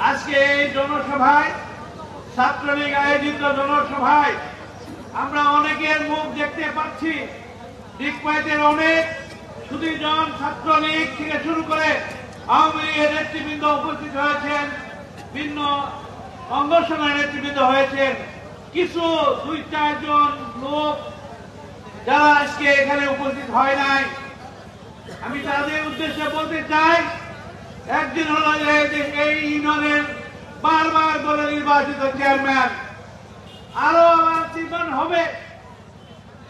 আজকে এই জনসভায় ছাত্রলীগ আয়োজিত জনসভায় আমরা অনেকের মুখ দেখতে পাচ্ছি। দিকপাইতের অনেক সুদীজন ছাত্রলীগ থেকে শুরু করে আওয়ামী লীগের নেতৃবৃন্দ উপস্থিত হয়েছেন, ভিন্ন অঙ্গসনের নেতৃবৃন্দ হয়েছেন। কিছু 2-4 জন লোক যারা আজকে এখানে উপস্থিত হয় নাই, আমি তাদের উদ্দেশ্যে বলতে চাই, একদিন হলো এই ইউনিয়নের বারবার করে নির্বাচিত চেয়ারম্যান আরো আবার নির্বাচন হবে,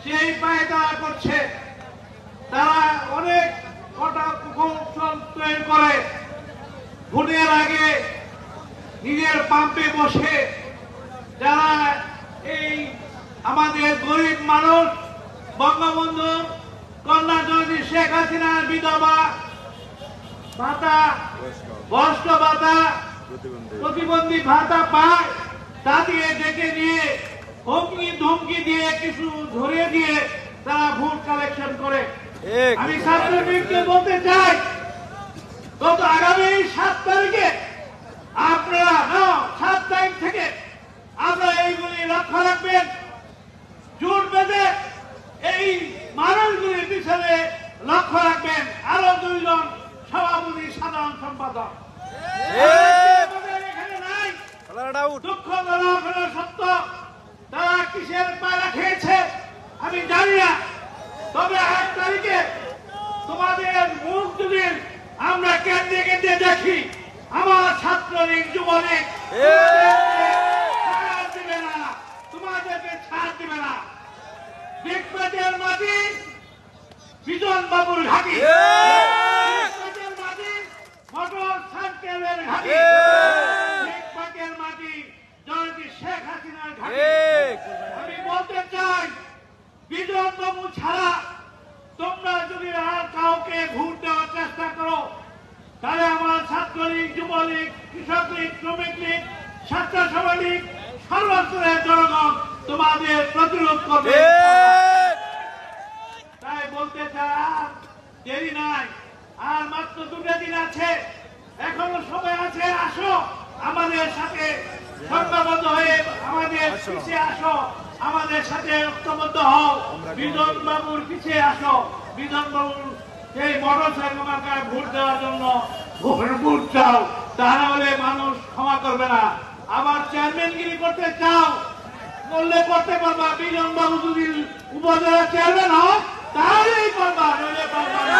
সেই পায়ে তারা করছে। তারা অনেক কৌশল তৈরি করে ভোটের আগে নিজের পাম্পে বসে যারা এই আমাদের গরিব মানুষ, বঙ্গবন্ধু কন্যা জননী শেখ হাসিনার বিধবা ভাতা, বয়স্ক ভাতা, প্রতিবন্ধী ভাতা পায়, তা দিয়ে ডেকে নিয়ে হুমকি ধমকি দিয়ে কিছু ধরে দিয়ে তারা ভোট কালেকশন করে। আমি ছাত্রলীগকে বলতে চাই, গত আগামী 7 তারিখে আপনারা 7 তারিখ থেকে আপনারা এইগুলি লক্ষ্য রাখবেন, জোট বেঁধে এই মানুষগুলির পিছনে লক্ষ্য রাখবেন। আরো 2 জন সভাপতি, সাধারণ সম্পাদক এখানে নাই। দুঃখজনক সত্য, তারা কিসের পায়রা খেয়েছে আমি জানি না, তবে 8 তারিখে তোমাদের মুখ যদি আমরা কেন্দ্রে কেন্দ্রে দেখি, আমার ছাত্রলীগ যুবলীগ ছাড় দিবে না, তোমাদেরকে ছাড় দিবে না। দিকপাইতের মাটি বিজন বাবুর ঘাঁটি, দিকপাইতের মাটি মোটর সাইকেলের ঘাঁটি, দিকপাইতের মাটি জননী শেখ হাসিনার ঘাঁটি। আমি বলতে চাই, বিজন বাবু ছাড়া তোমরা যদি আর কাউকে ভোট দেওয়ার চেষ্টা করো, তাহলে আমার ছাত্রলীগ, যুবলীগ, কৃষক লীগ, শ্রমিক লীগ, স্বেচ্ছাসেবক লীগ, সর্বস্তরের জনগণ তোমাদের প্রতিরোধ করবে। তাই বলতে চাই, আর দেরি নাই, আর মাত্র 2 দিন আছে, এখনো সময় আছে। আসো আমাদের সাথে সংঘবদ্ধ হয়ে আমাদের পিছিয়ে আসো, আমাদের সাথে ঐক্যবদ্ধ হও, বিজন বাবুর পিছিয়ে আসো। বিজন বাবুর সেই মোটরসাইকেল মার্কায় ভোট দেওয়ার জন্য ভোট চাও, তাহলে মানুষ ক্ষমা করবে না। আবার চেয়ারম্যানগিরি করতে চাও, করলে করতে পারবা। বিজন বাবু যদি উপজেলা চেয়ারম্যান হও তাহলেই পারবা, নইলে পারবা না।